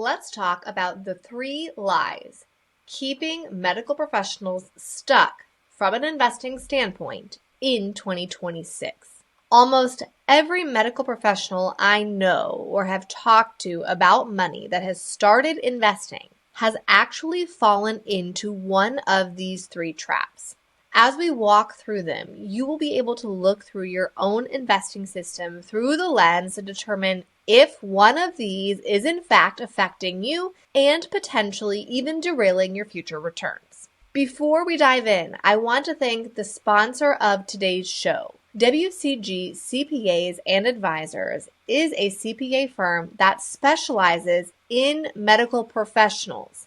let's talk about the 3 lies keeping medical professionals stuck from an investing standpoint in 2026. Almost every medical professional I know or have talked to about money that has started investing has actually fallen into one of these 3 traps. As we walk through them, you will be able to look through your own investing system through the lens to determine if one of these is in fact affecting you and potentially even derailing your future returns. Before we dive in, I want to thank the sponsor of today's show. WCG CPAs and Advisors is a CPA firm that specializes in medical professionals.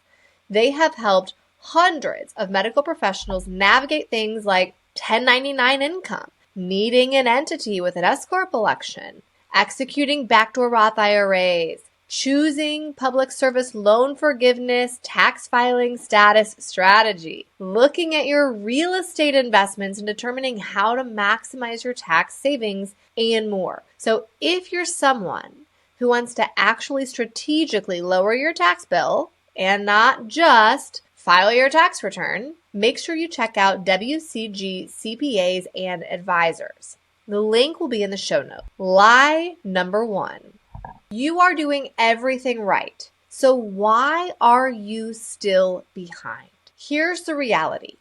They have helped hundreds of medical professionals navigate things like 1099 income, needing an entity with an S-corp election, executing backdoor Roth IRAs, choosing public service loan forgiveness, tax filing status strategy, looking at your real estate investments and determining how to maximize your tax savings, and more. So if you're someone who wants to actually strategically lower your tax bill and not just file your tax return, make sure you check out WCG CPAs and Advisors. The link will be in the show notes. Lie number 1. You are doing everything right. So why are you still behind? Here's the reality.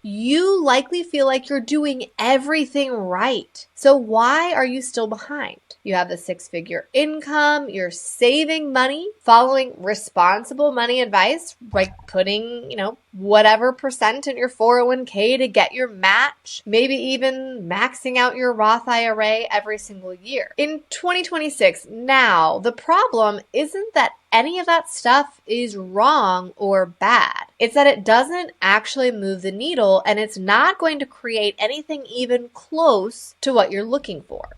You likely feel like you're doing everything right. So why are you still behind? You have the 6-figure income, you're saving money, following responsible money advice, like putting, whatever percent in your 401k to get your match, maybe even maxing out your Roth IRA every single year. In 2026, now, the problem isn't that any of that stuff is wrong or bad. It's that it doesn't actually move the needle and it's not going to create anything even close to what you're looking for.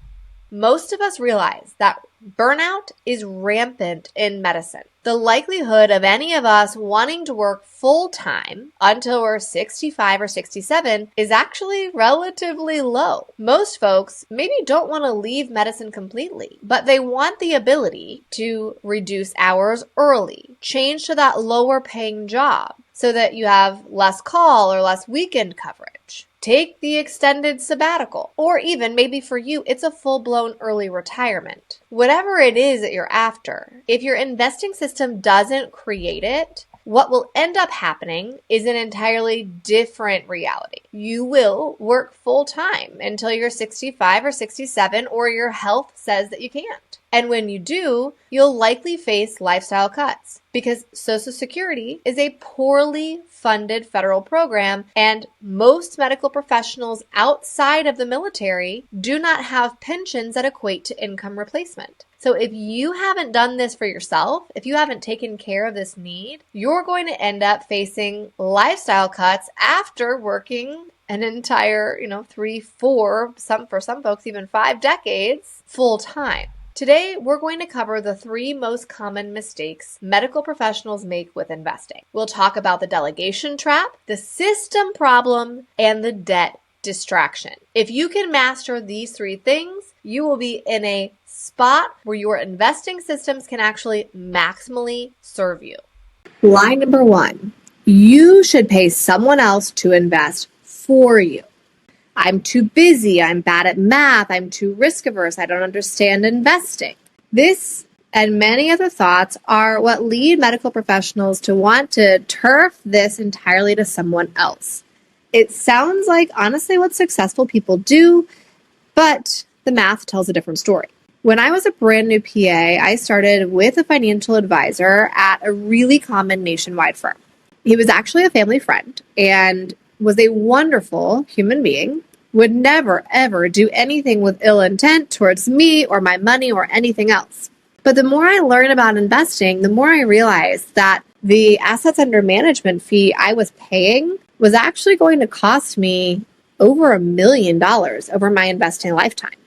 Most of us realize that burnout is rampant in medicine. The likelihood of any of us wanting to work full-time until we're 65 or 67 is actually relatively low. Most folks maybe don't want to leave medicine completely, but they want the ability to reduce hours early, change to that lower paying job so that you have less call or less weekend coverage. Take the extended sabbatical, or even maybe for you, it's a full-blown early retirement. Whatever it is that you're after, if your investing system doesn't create it, what will end up happening is an entirely different reality. You will work full-time until you're 65 or 67, or your health says that you can't. And when you do, you'll likely face lifestyle cuts because Social Security is a poorly funded federal program, and most medical professionals outside of the military do not have pensions that equate to income replacement. So if you haven't done this for yourself, if you haven't taken care of this need, you're going to end up facing lifestyle cuts after working an entire, 3, 4, for some folks, even 5 decades full time. Today, we're going to cover the 3 most common mistakes medical professionals make with investing. We'll talk about the delegation trap, the system problem, and the debt distraction. If you can master these 3 things, you will be in a spot where your investing systems can actually maximally serve you. Lie number 1, you should pay someone else to invest for you. I'm too busy, I'm bad at math, I'm too risk averse, I don't understand investing. This and many other thoughts are what lead medical professionals to want to turf this entirely to someone else. It sounds like honestly what successful people do, but the math tells a different story. When I was a brand new PA, I started with a financial advisor at a really common nationwide firm. He was actually a family friend and was a wonderful human being, would never, ever do anything with ill intent towards me or my money or anything else. But the more I learned about investing, the more I realized that the assets under management fee I was paying was actually going to cost me over $1 million over my investing lifetime.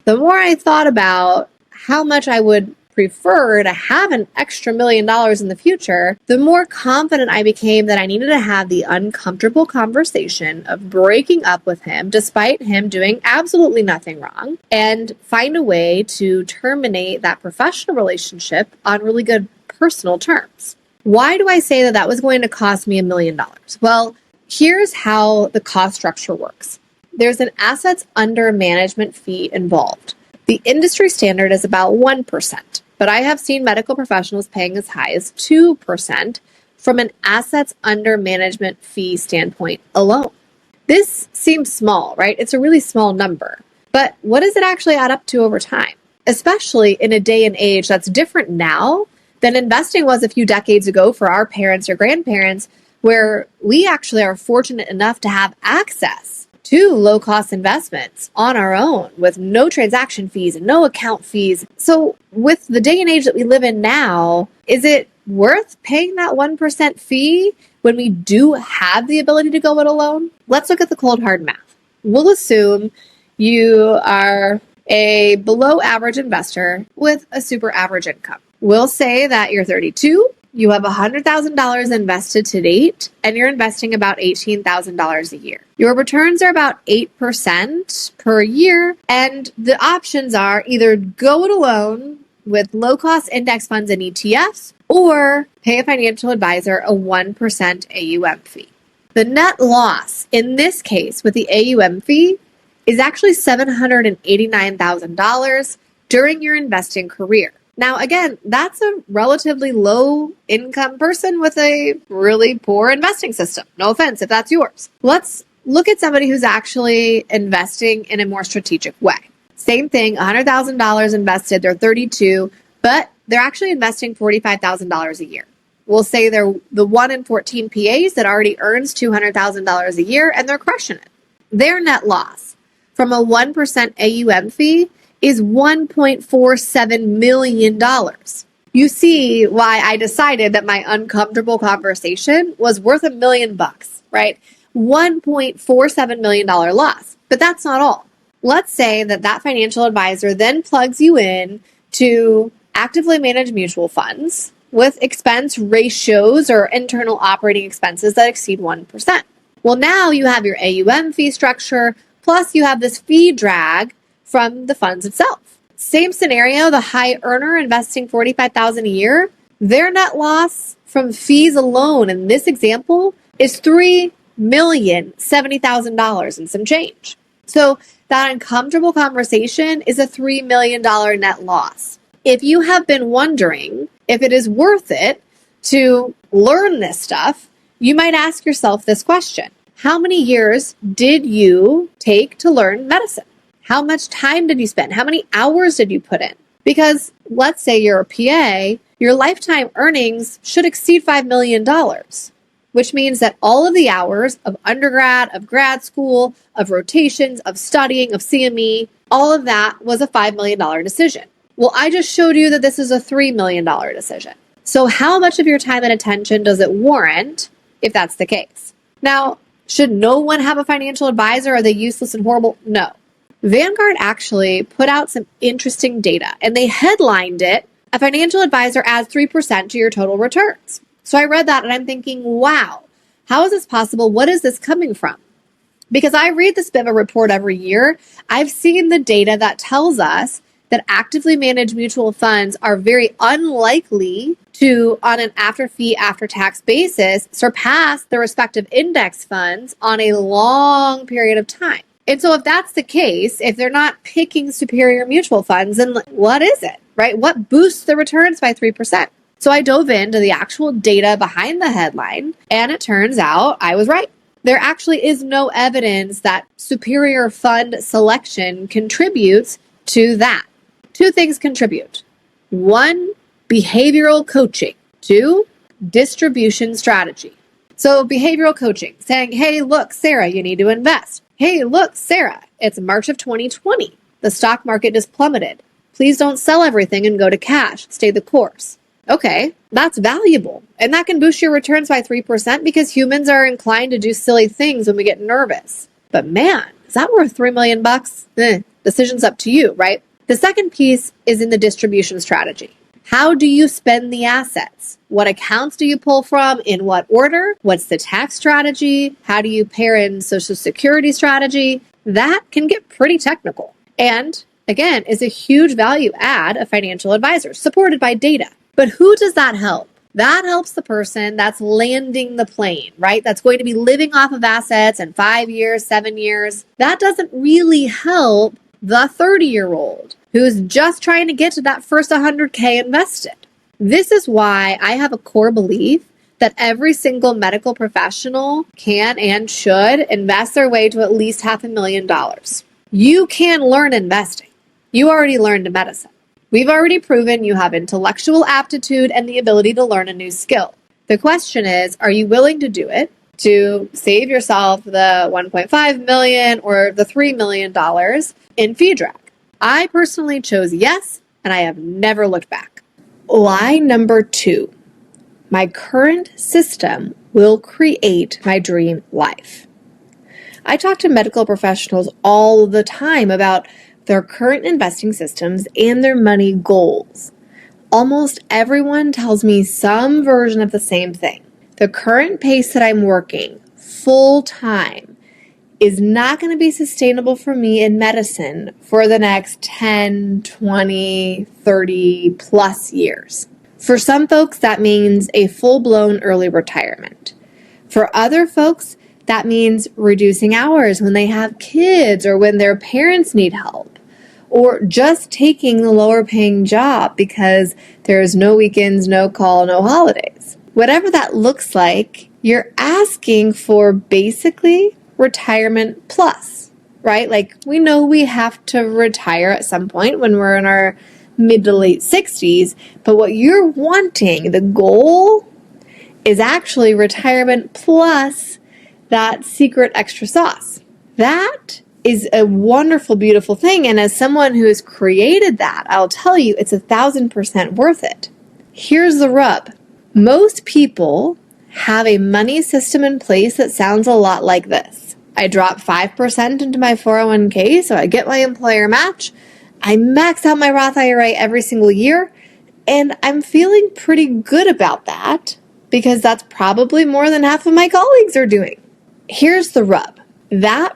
The more I thought about how much I would prefer to have an extra $1 million in the future, the more confident I became that I needed to have the uncomfortable conversation of breaking up with him despite him doing absolutely nothing wrong and find a way to terminate that professional relationship on really good personal terms. Why do I say that that was going to cost me $1 million? Well, here's how the cost structure works. There's an assets under management fee involved. The industry standard is about 1%, but I have seen medical professionals paying as high as 2% from an assets under management fee standpoint alone. This seems small, right? It's a really small number, but what does it actually add up to over time? Especially in a day and age that's different now than investing was a few decades ago for our parents or grandparents, where we actually are fortunate enough to have access to low-cost investments on our own with no transaction fees and no account fees. So with the day and age that we live in now, is it worth paying that 1% fee when we do have the ability to go it alone? Let's look at the cold hard math. We'll assume you are a below average investor with a super average income. We'll say that you're 32, you have $100,000 invested to date, and you're investing about $18,000 a year. Your returns are about 8% per year, and the options are either go it alone with low-cost index funds and ETFs, or pay a financial advisor a 1% AUM fee. The net loss in this case with the AUM fee is actually $789,000 during your investing career. Now, again, that's a relatively low income person with a really poor investing system. No offense if that's yours. Let's look at somebody who's actually investing in a more strategic way. Same thing, $100,000 invested, they're 32, but they're actually investing $45,000 a year. We'll say they're the 1 in 14 PAs that already earns $200,000 a year, and they're crushing it. Their net loss from a 1% AUM fee is $1.47 million. You see why I decided that my uncomfortable conversation was worth $1 million, right? $1.47 million loss. But that's not all. Let's say that financial advisor then plugs you in to actively manage mutual funds with expense ratios or internal operating expenses that exceed 1%. Well, now you have your AUM fee structure, plus you have this fee drag from the funds itself. Same scenario, the high earner investing $45,000 a year, their net loss from fees alone in this example is $3,070,000 and some change. So that uncomfortable conversation is a $3 million net loss. If you have been wondering if it is worth it to learn this stuff, you might ask yourself this question. How many years did you take to learn medicine? How much time did you spend? How many hours did you put in? Because let's say you're a PA, your lifetime earnings should exceed $5 million, which means that all of the hours of undergrad, of grad school, of rotations, of studying, of CME, all of that was a $5 million decision. Well, I just showed you that this is a $3 million decision. So how much of your time and attention does it warrant if that's the case? Now, should no one have a financial advisor? Are they useless and horrible? No. Vanguard actually put out some interesting data, and they headlined it, a financial advisor adds 3% to your total returns. So I read that and I'm thinking, wow, how is this possible? What is this coming from? Because I read this BIVA report every year. I've seen the data that tells us that actively managed mutual funds are very unlikely to, on an after-fee, after-tax basis, surpass their respective index funds on a long period of time. And so if that's the case, if they're not picking superior mutual funds, then what is it, right? What boosts the returns by 3%? So I dove into the actual data behind the headline, and it turns out I was right. There actually is no evidence that superior fund selection contributes to that. Two things contribute. One, behavioral coaching. Two, distribution strategy. So behavioral coaching, saying, hey, look, Sarah, you need to invest. Hey, look, Sarah, it's March of 2020. The stock market just plummeted. Please don't sell everything and go to cash. Stay the course. Okay, that's valuable. And that can boost your returns by 3% because humans are inclined to do silly things when we get nervous. But man, is that worth $3 million? Decision's up to you, right? The second piece is in the distribution strategy. How do you spend the assets? What accounts do you pull from? In what order? What's the tax strategy? How do you pair in Social Security strategy? That can get pretty technical. And again, is a huge value add of financial advisors supported by data. But who does that help? That helps the person that's landing the plane, right? That's going to be living off of assets in 5 years, 7 years. That doesn't really help the 30-year-old who's just trying to get to that first 100K invested. This is why I have a core belief that every single medical professional can and should invest their way to at least $500,000. You can learn investing. You already learned in medicine. We've already proven you have intellectual aptitude and the ability to learn a new skill. The question is, are you willing to do it to save yourself the $1.5 million or the $3 million in fee drag? I personally chose yes, and I have never looked back. Lie number 2. My current system will create my dream life. I talk to medical professionals all the time about their current investing systems and their money goals. Almost everyone tells me some version of the same thing. The current pace that I'm working full time is not going to be sustainable for me in medicine for the next 10, 20, 30 plus years. For some folks, that means a full-blown early retirement. For other folks, that means reducing hours when they have kids or when their parents need help, or just taking the lower paying job because there's no weekends, no call, no holidays. Whatever that looks like, you're asking for basically retirement plus, right? Like, we know we have to retire at some point when we're in our mid to late 60s, but what you're wanting, the goal, is actually retirement plus that secret extra sauce. That is a wonderful, beautiful thing, and as someone who has created that, I'll tell you it's 1,000% worth it. Here's the rub. Most people have a money system in place that sounds a lot like this. I drop 5% into my 401k, so I get my employer match. I max out my Roth IRA every single year, and I'm feeling pretty good about that because that's probably more than half of my colleagues are doing. Here's the rub. That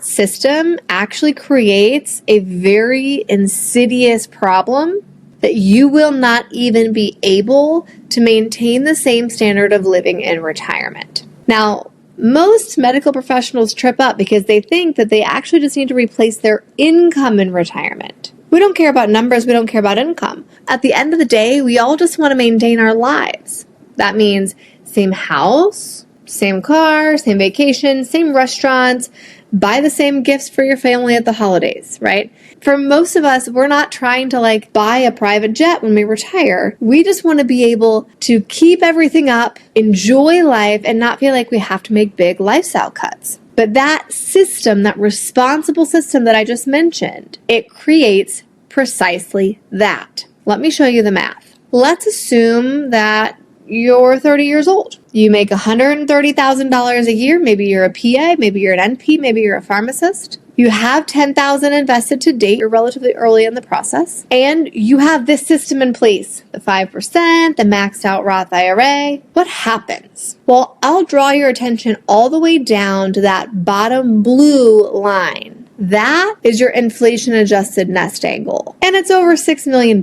system actually creates a very insidious problem that you will not even be able to maintain the same standard of living in retirement. Now, most medical professionals trip up because they think that they actually just need to replace their income in retirement. We don't care about numbers. We don't care about income. At the end of the day, we all just want to maintain our lives. That means same house, same car, same vacation, same restaurants, buy the same gifts for your family at the holidays, right? For most of us, we're not trying to buy a private jet when we retire. We just want to be able to keep everything up, enjoy life, and not feel like we have to make big lifestyle cuts. But that system, that responsible system that I just mentioned, it creates precisely that. Let me show you the math. Let's assume that you're 30 years old. You make $130,000 a year. Maybe you're a PA, maybe you're an NP, maybe you're a pharmacist. You have $10,000 invested to date. You're relatively early in the process. And you have this system in place, the 5%, the maxed out Roth IRA. What happens? Well, I'll draw your attention all the way down to that bottom blue line. That is your inflation adjusted nest egg goal. And it's over $6 million.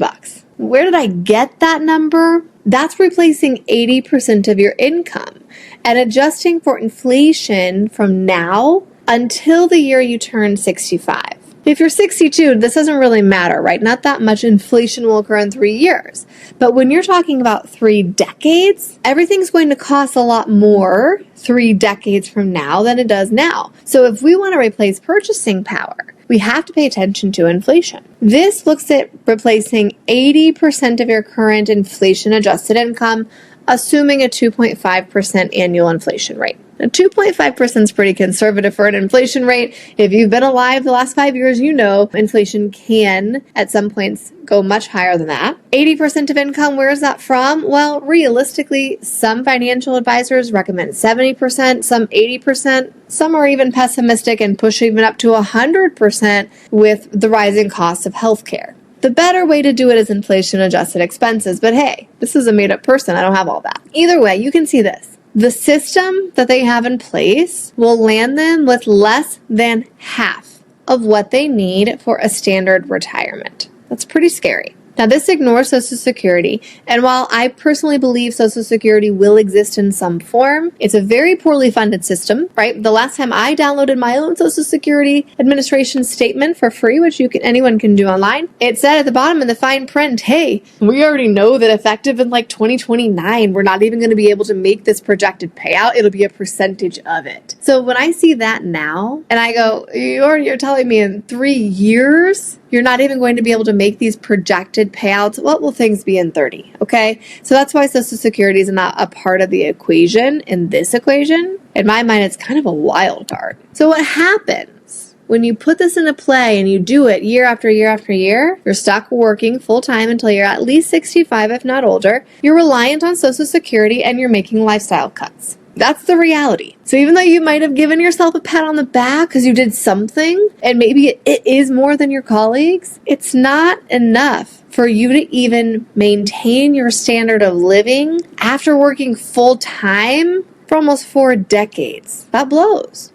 Where did I get that number? That's replacing 80% of your income and adjusting for inflation from now until the year you turn 65. If you're 62, this doesn't really matter, right? Not that much inflation will occur in 3 years. But when you're talking about 3 decades, everything's going to cost a lot more 3 decades from now than it does now. So if we want to replace purchasing power, we have to pay attention to inflation. This looks at replacing 80% of your current inflation-adjusted income, assuming a 2.5% annual inflation rate. Now, 2.5% is pretty conservative for an inflation rate. If you've been alive the last 5 years, you know inflation can, at some points, go much higher than that. 80% of income, where is that from? Well, realistically, some financial advisors recommend 70%, some 80%. Some are even pessimistic and push even up to 100% with the rising costs of healthcare. The better way to do it is inflation-adjusted expenses, but hey, this is a made-up person. I don't have all that. Either way, you can see this. The system that they have in place will land them with less than half of what they need for a standard retirement. That's pretty scary. Now, this ignores Social Security, and while I personally believe Social Security will exist in some form, it's a very poorly funded system, right? The last time I downloaded my own Social Security Administration statement for free, which anyone can do online, it said at the bottom in the fine print, hey, we already know that effective in like 2029, we're not even going to be able to make this projected payout. It'll be a percentage of it. So when I see that now, and I go, you're telling me in 3 years, you're not even going to be able to make these projected payouts. What will things be in 30? Okay. So that's why Social Security is not a part of the equation in this equation. In my mind, it's kind of a wild card. So what happens when you put this into play and you do it year after year after year? You're stuck working full time until you're at least 65, if not older. You're reliant on Social Security and you're making lifestyle cuts. That's the reality. So even though you might have given yourself a pat on the back because you did something, and maybe it is more than your colleagues, it's not enough for you to even maintain your standard of living after working full time for almost 4 decades. That blows.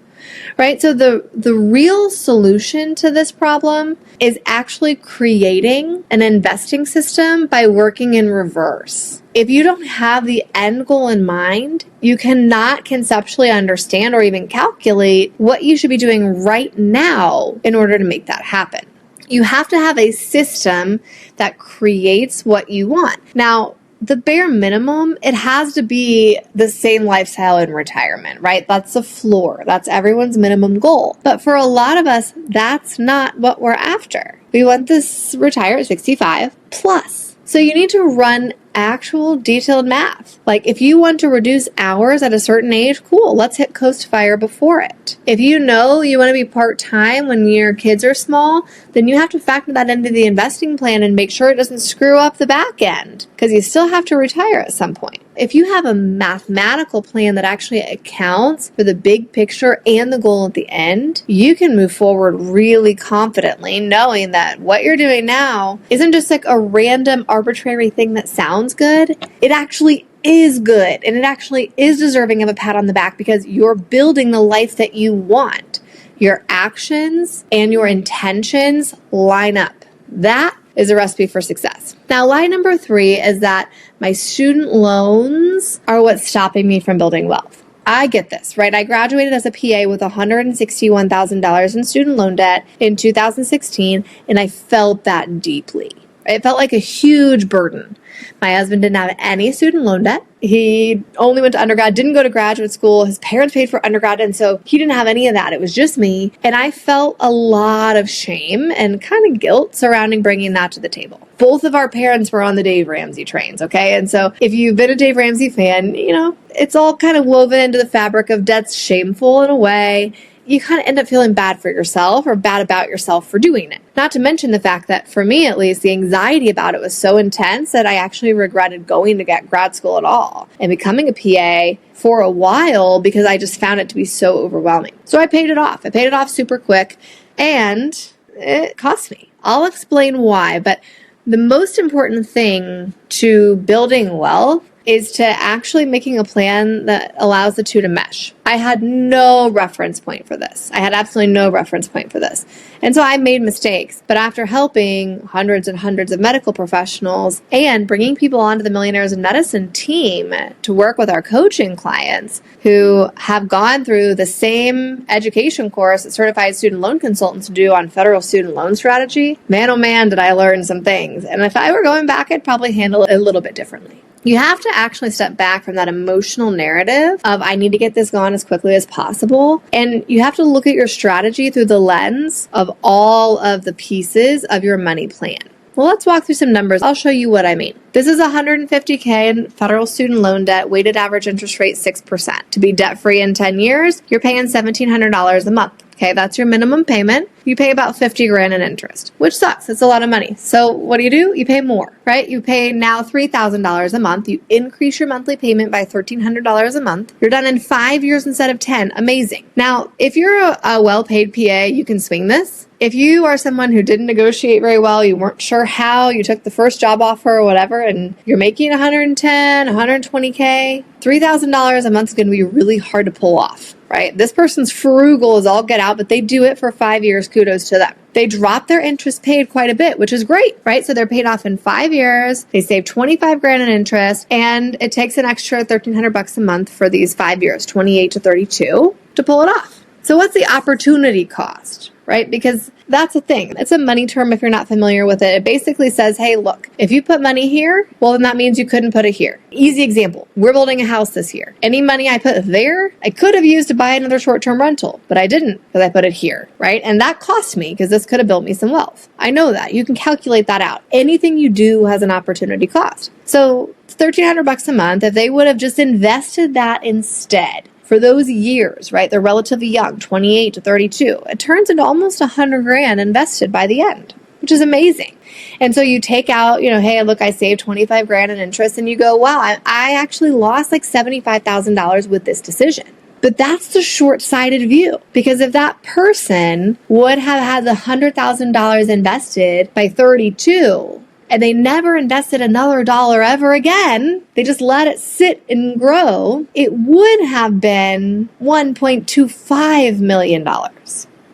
Right? So the real solution to this problem is actually creating an investing system by working in reverse. If you don't have the end goal in mind, you cannot conceptually understand or even calculate what you should be doing right now in order to make that happen. You have to have a system that creates what you want. Now, the bare minimum, it has to be the same lifestyle in retirement, right? That's the floor. That's everyone's minimum goal. But for a lot of us, that's not what we're after. We want this retire at 65 plus. So you need to run actual detailed math. Like if you want to reduce hours at a certain age, cool, let's hit Coast Fire before it. If you know you want to be part-time when your kids are small, then you have to factor that into the investing plan and make sure it doesn't screw up the back end because you still have to retire at some point. If you have a mathematical plan that actually accounts for the big picture and the goal at the end, you can move forward really confidently knowing that what you're doing now isn't just like a random arbitrary thing that sounds good. It actually is good, and it actually is deserving of a pat on the back because you're building the life that you want. Your actions and your intentions line up. That is a recipe for success. Now, lie number 3 is that my student loans are what's stopping me from building wealth. I get this, right? I graduated as a PA with $161,000 in student loan debt in 2016, and I felt that deeply. It felt like a huge burden. My husband didn't have any student loan debt. He only went to undergrad, didn't go to graduate school. His parents paid for undergrad, and so he didn't have any of that. It was just me. And I felt a lot of shame and kind of guilt surrounding bringing that to the table. Both of our parents were on the Dave Ramsey trains, okay? And so if you've been a Dave Ramsey fan, it's all kind of woven into the fabric of debt's shameful in a way. You kind of end up feeling bad for yourself or bad about yourself for doing it. Not to mention the fact that for me, at least, the anxiety about it was so intense that I actually regretted going to get grad school at all and becoming a PA for a while because I just found it to be so overwhelming. So I paid it off. I paid it off super quick and it cost me. I'll explain why, but the most important thing to building wealth is to actually making a plan that allows the two to mesh. I had no reference point for this. I had absolutely no reference point for this. And so I made mistakes. But after helping hundreds and hundreds of medical professionals and bringing people onto the Millionaires in Medicine team to work with our coaching clients who have gone through the same education course that certified student loan consultants do on federal student loan strategy, man, oh man, did I learn some things. And if I were going back, I'd probably handle it a little bit differently. You have to actually step back from that emotional narrative of I need to get this gone as quickly as possible. And you have to look at your strategy through the lens of all of the pieces of your money plan. Well, let's walk through some numbers. I'll show you what I mean. This is $150K in federal student loan debt, weighted average interest rate 6%. To be debt-free in 10 years, you're paying $1,700 a month. Okay, that's your minimum payment. You pay about $50,000 in interest, which sucks. It's a lot of money. So what do? You pay more, right? You pay now $3,000 a month. You increase your monthly payment by $1,300 a month. You're done in 5 years instead of 10. Amazing. Now, if you're a well-paid PA, you can swing this. If you are someone who didn't negotiate very well, you weren't sure how, you took the first job offer or whatever, and you're making 110, 120K, $3,000 a month is going to be really hard to pull off, right? This person's frugal as all get out, but they do it for 5 years. Kudos to them. They drop their interest paid quite a bit, which is great, right? So they're paid off in 5 years. They save 25 grand in interest, and it takes an extra $1,300 a month for these 5 years, 28 to 32, to pull it off. So what's the opportunity cost, right? Because that's a thing. It's a money term if you're not familiar with it. It basically says, hey, look, if you put money here, well, then that means you couldn't put it here. Easy example. We're building a house this year. Any money I put there, I could have used to buy another short-term rental, but I didn't because I put it here, right? And that cost me because this could have built me some wealth. I know that. You can calculate that out. Anything you do has an opportunity cost. So it's $1,300 a month. If they would have just invested that instead, for those years, right? They're relatively young, 28 to 32. It turns into almost 100 grand invested by the end, which is amazing. And so you take out, hey, look, I saved 25 grand in interest, and you go, wow, I actually lost like $75,000 with this decision. But that's the short-sighted view, because if that person would have had the $100,000 invested by 32, and they never invested another dollar ever again, they just let it sit and grow, it would have been $1.25 million.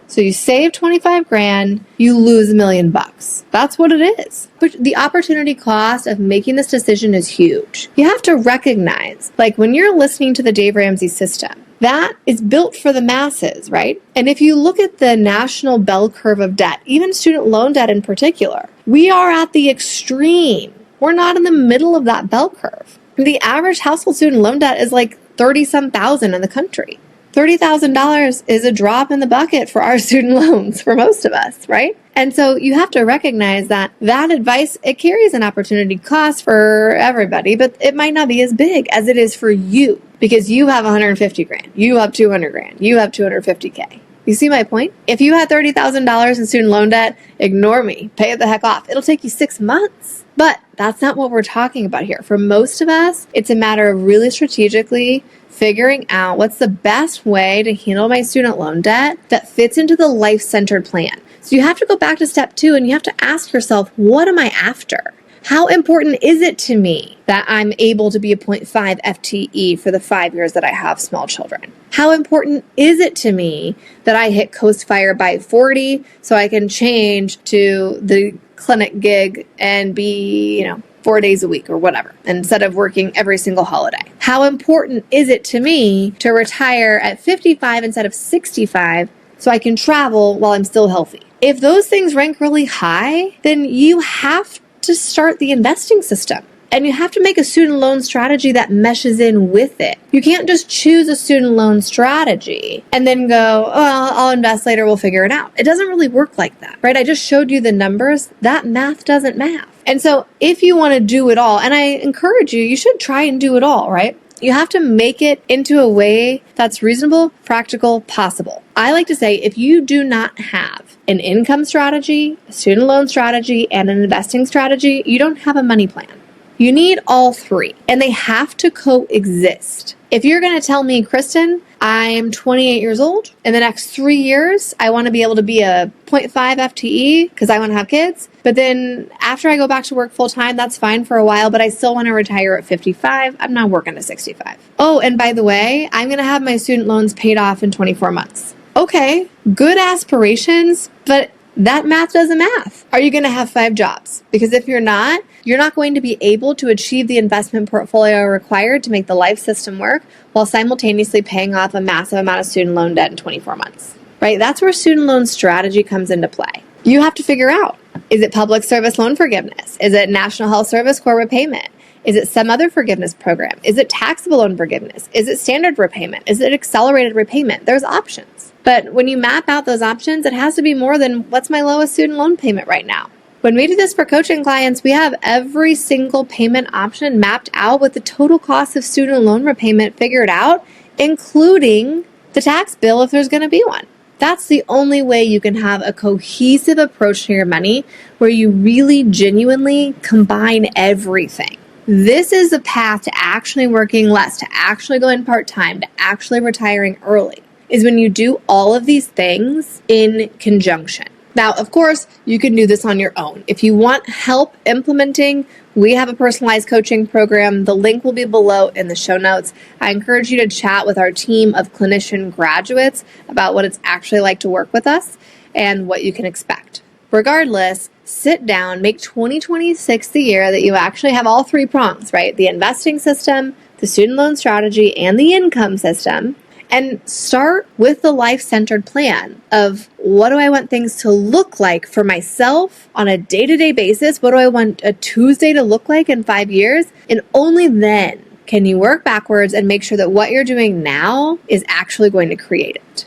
So you save 25 grand, you lose $1 million. That's what it is. But the opportunity cost of making this decision is huge. You have to recognize, like when you're listening to the Dave Ramsey system, that is built for the masses, right? And if you look at the national bell curve of debt, even student loan debt in particular, we are at the extreme. We're not in the middle of that bell curve. The average household student loan debt is like 30-some thousand in the country. $30,000 is a drop in the bucket for our student loans for most of us, right? And so you have to recognize that advice, it carries an opportunity cost for everybody, but it might not be as big as it is for you because you have 150 grand, you have 200 grand, you have 250K. You see my point? If you had $30,000 in student loan debt, ignore me, pay it the heck off. It'll take you 6 months. But that's not what we're talking about here. For most of us, it's a matter of really strategically figuring out what's the best way to handle my student loan debt that fits into the life-centered plan. So you have to go back to step 2 and you have to ask yourself, what am I after? How important is it to me that I'm able to be a 0.5 FTE for the 5 years that I have small children? How important is it to me that I hit Coast Fire by 40 so I can change to the clinic gig and be, 4 days a week or whatever, instead of working every single holiday? How important is it to me to retire at 55 instead of 65 so I can travel while I'm still healthy? If those things rank really high, then you have to start the investing system. And you have to make a student loan strategy that meshes in with it. You can't just choose a student loan strategy and then go, oh, I'll invest later, we'll figure it out. It doesn't really work like that, right? I just showed you the numbers. That math doesn't math. And so if you want to do it all, and I encourage you, you should try and do it all, right? You have to make it into a way that's reasonable, practical, possible. I like to say if you do not have an income strategy, a student loan strategy, and an investing strategy, you don't have a money plan. You need all three, and they have to coexist. If you're going to tell me, Kristen, I'm 28 years old, in the next 3 years, I want to be able to be a 0.5 FTE because I want to have kids, but then after I go back to work full time, that's fine for a while, but I still want to retire at 55. I'm not working to 65. Oh, and by the way, I'm going to have my student loans paid off in 24 months. Okay, good aspirations, but that math doesn't math. Are you going to have 5 jobs? Because if you're not going to be able to achieve the investment portfolio required to make the life system work while simultaneously paying off a massive amount of student loan debt in 24 months, right? That's where student loan strategy comes into play. You have to figure out, is it public service loan forgiveness? Is it National Health Service core repayment? Is it some other forgiveness program? Is it taxable loan forgiveness? Is it standard repayment? Is it accelerated repayment? There's options. But when you map out those options, it has to be more than what's my lowest student loan payment right now. When we do this for coaching clients, we have every single payment option mapped out with the total cost of student loan repayment figured out, including the tax bill if there's going to be one. That's the only way you can have a cohesive approach to your money where you really genuinely combine everything. This is the path to actually working less, to actually going part-time, to actually retiring early, is when you do all of these things in conjunction. Now, of course, you can do this on your own. If you want help implementing, we have a personalized coaching program. The link will be below in the show notes. I encourage you to chat with our team of clinician graduates about what it's actually like to work with us and what you can expect. Regardless, sit down, make 2026 the year that you actually have all three prongs, right? The investing system, the student loan strategy, and the income system. And start with the life-centered plan of what do I want things to look like for myself on a day-to-day basis? What do I want a Tuesday to look like in 5 years? And only then can you work backwards and make sure that what you're doing now is actually going to create it.